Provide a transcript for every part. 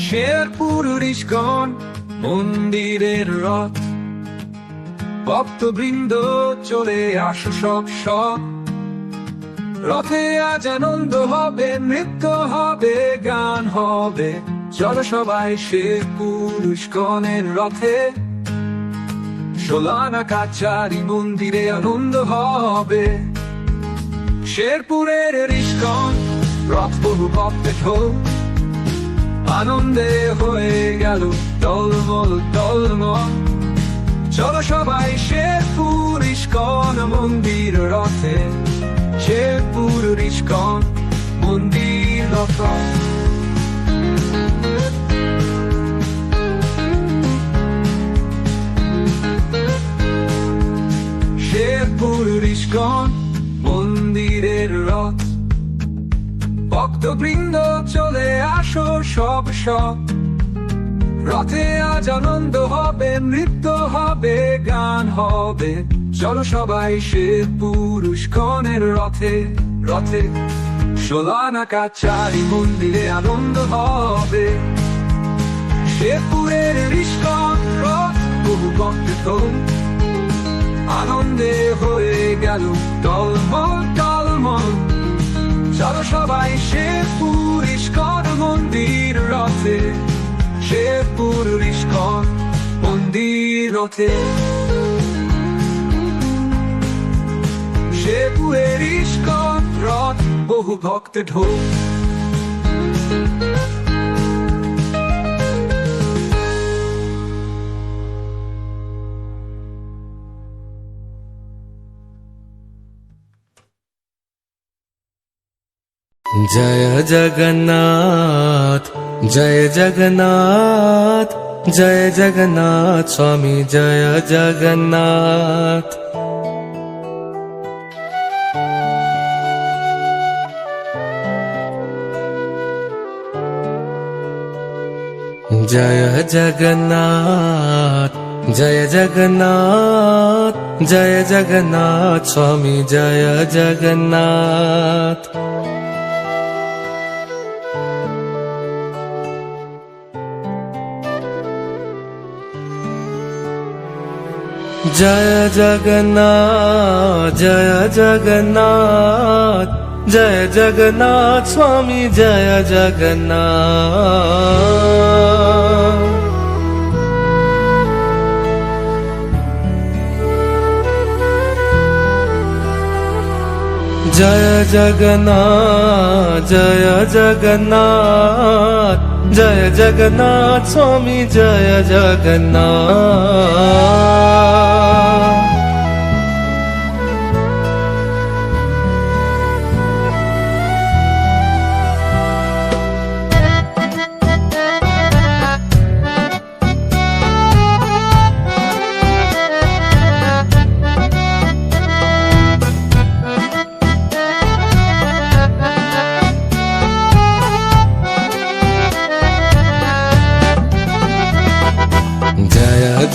Sherpur ISKCON মন্দিরের রথ, ভক্তবৃন্দ চলে আসো সব সব। রথে আজ আনন্দ হবে, নৃত্য হবে, গান হবে, চলো সবাই শেরপুর ইস্কনের রথে। সোলানা কাচারি মন্দিরে আনন্দ হবে। শেরপুরের ইস্কন রথ বহু ভক্তের ঢোল, আনন্দে হয়ে গেল টলমল টলমল। চলো সবাই শেরপুর ইস্কন মন্দির রথে, শেরপুর ইস্কন মন্দির রথ। শেরপুর ইস্কন মন্দিরের রথ, ভক্তবৃন্দ চলে আসো সব সব। রথে আজ আনন্দ হবে, নৃত্য হবে, গান হবে, চলো সবাই শেরপুর ইস্কনের রথে রথে। সোলানা কাচারি মন্দিরে আনন্দ হবে। শেরপুরের ইস্কন রথ বহু ভক্তের ঢোল, আনন্দে হয়ে গেল টলমল টলমল। চলো সবাই শেরপুর ইস্কন মন্দির রথে, শেরপুর ইস্কন মন্দির রথে। শেরপুরের ইস্কন রথ বহু ভক্তের ঢোল, जय जगन्नाथ जय जगन्नाथ जय जगन्नाथ स्वामी जय जगन्नाथ। जय जगन्नाथ जय जगन्नाथ जय जगन्नाथ स्वामी जय जगन्नाथ। जय जगन्नाथ जय जगन्नाथ जय जगन्नाथ स्वामी जय जगन्नाथ। जय जगन्नाथ जय जगन्नाथ जय जगन्नाथ स्वामी जय जगन्नाथ।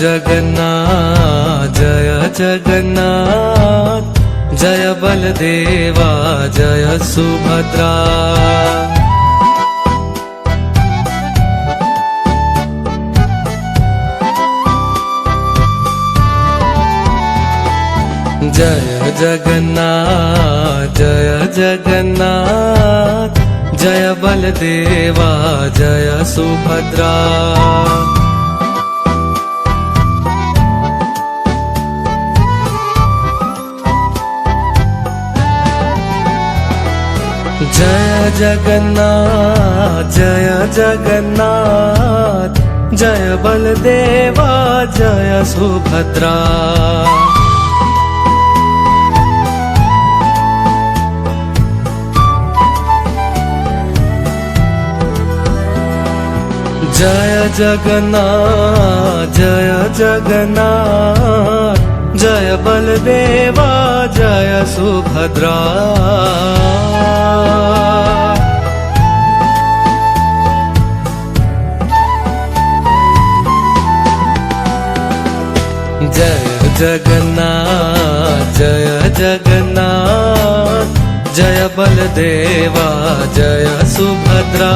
जगन्नाथ जय जगन्नाथ जय बलदेवा जय सुभद्रा। जय जगन्नाथ जय जगन्नाथ जय बलदेवा जय सुभद्रा। जय जगन्नाथ जय जगन्नाथ जय बलदेवा जय सुभद्रा। जय जगन्नाथ जय जगन्नाथ जय बलदेवा जय सुभद्रा। जय जगन्नाथ जय जगन्नाथ जय बलदेवा जय सुभद्रा।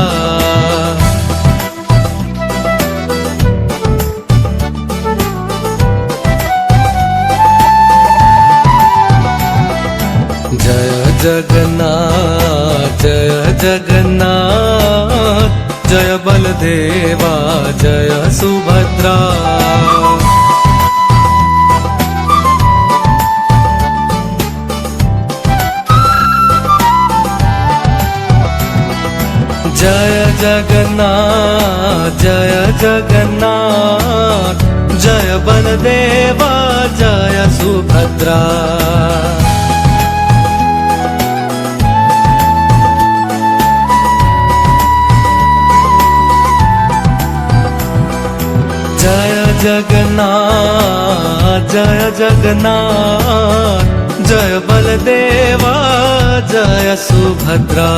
जगन्नाथ जय जगन्नाथ जय बलदेवा जय सुभद्रा जय जगन्नाथ जय जगन्नाथ जय बलदेवा जय सुभद्रा जय जगन्नाथ जय जगन्नाथ जय बलदेवा जय सुभद्रा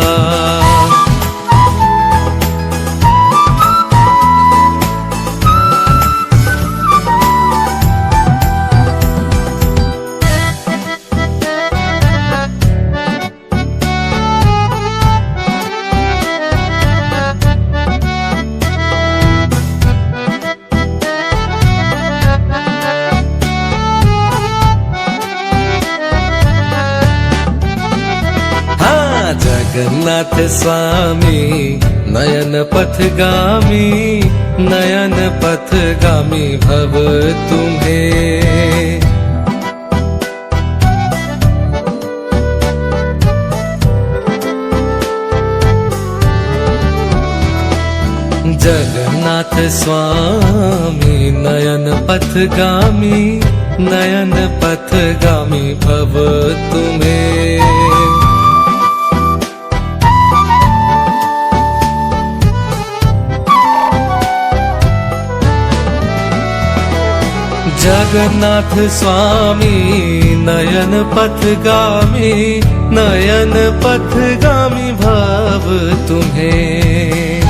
जगन्नाथ स्वामी नयन पथगामी नयन पथगामी भव तुम्हें जगन्नाथ स्वामी नयन पथगामी नयन पथगामी भव तुम्हें जगन्नाथ स्वामी नयन पथगामी नयन पथगामी भव तुम्हें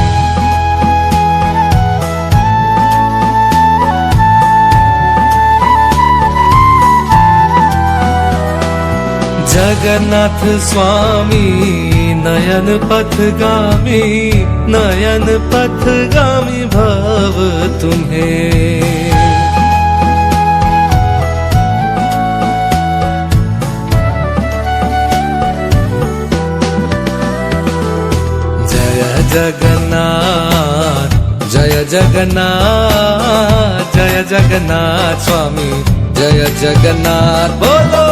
जगन्नाथ स्वामी नयन पथगामी नयन पथगामी भव तुम्हें जगन्नाथ जय जगन्नाथ जय जगन्नाथ स्वामी जय जगन्नाथ बोलो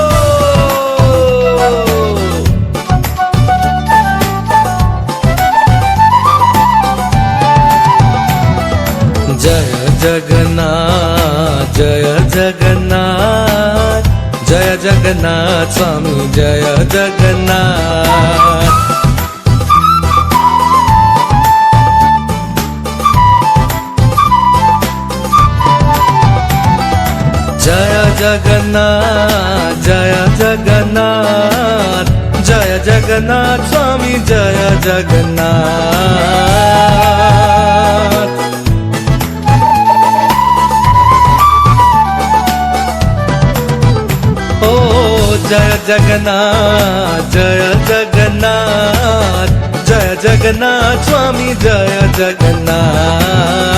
जय जगन्नाथ जय जगन्नाथ जय जगन्नाथ स्वामी जय जगन्नाथ जय जगन्नाथ जय जगन्नाथ जय जगन्नाथ स्वामी जय जगन्नाथ ओ जय जगन्नाथ जय जगन्नाथ जय जगन्नाथ स्वामी जय Jagannath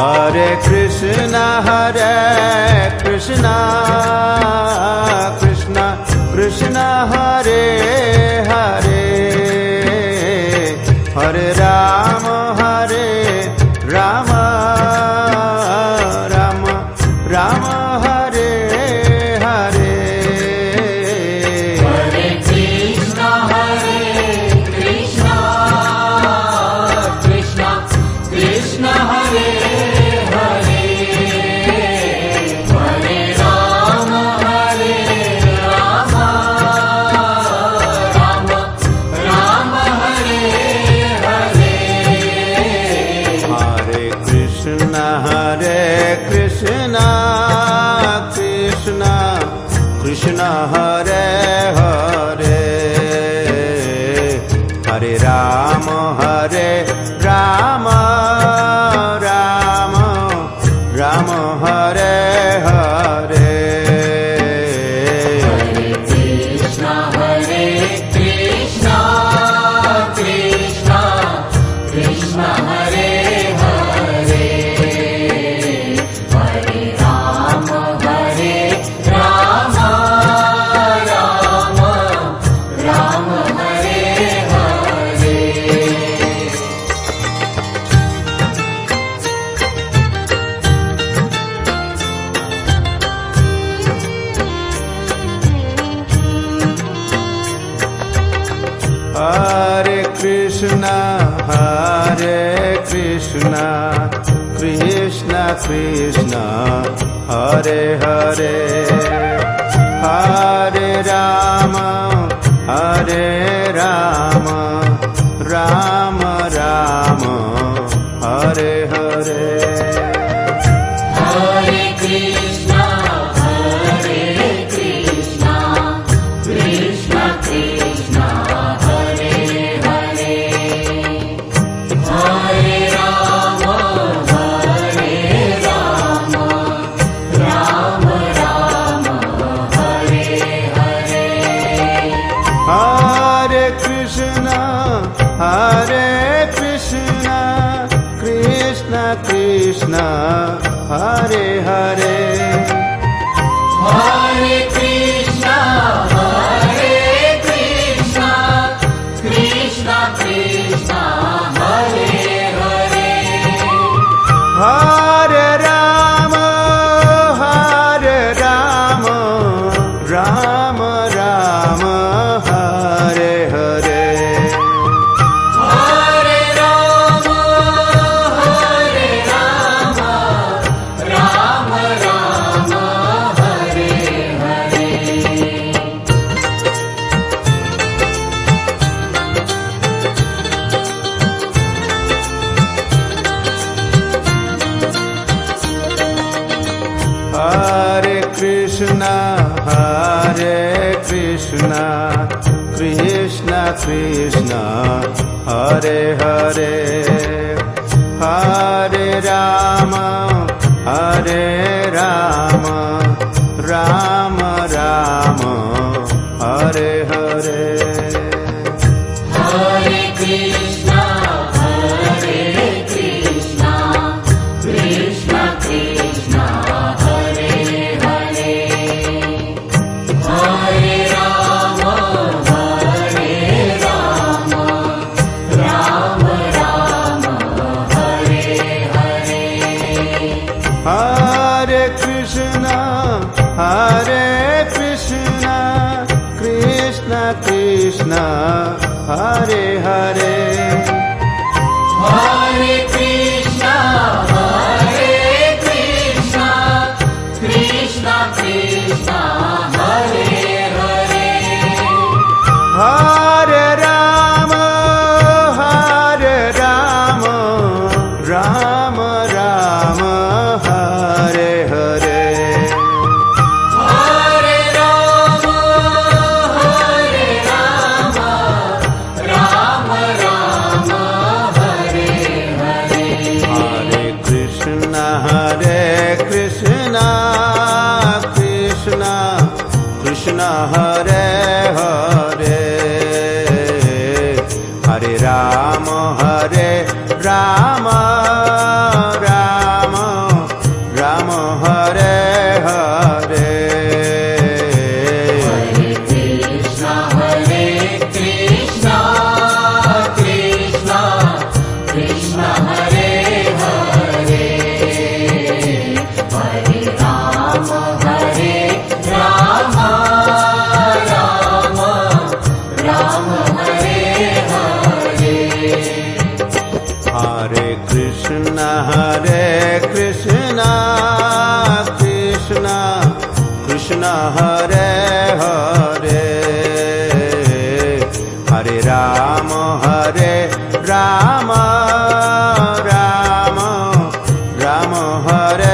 Hare Krishna Krishna Krishna Hare Hare Hare Rama Rama Rama Hare Hare Hare Krishna Krishna Krishna Hare Hare Hare Rama Rama Rama Hare Hare Hare Krishna Krishna Krishna Hare Hare Hare Rama Rama Rama Hare Hare Krishna Krishna Krishna Hare Hare Hare Rama Rama Rama Hare Hare Hare Krishna Krishna Krishna Hare Hare Hare Rama Rama Rama Hare Hare Hare Krishna Krishna Krishna Hare Hare Hare Rama Rama Hare Hare Hare Krishna Krishna Krishna Hare Hare Hare Krishna Krishna Krishna Hare Hare Hare Rama Rama Rama Hare Hare Hare Rama Rama Hare Hare Hare Krishna Krishna Krishna Hare Hare Hare Rama Rama Rama Hare Hare Hare Krishna Krishna Krishna Hare Hare Hare Rama Rama Hare Hare Hare Krishna Krishna Krishna Hare Hare Hare Krishna Krishna Krishna Hare Hare Hare Rama Rama Rama Hare Hare Hare Rama Rama Hare Hare Hare Krishna Krishna Hare Hare Hare Rama Rama Krishna Krishna Krishna Hare Hare Hare Rama Rama Rama Rama Hare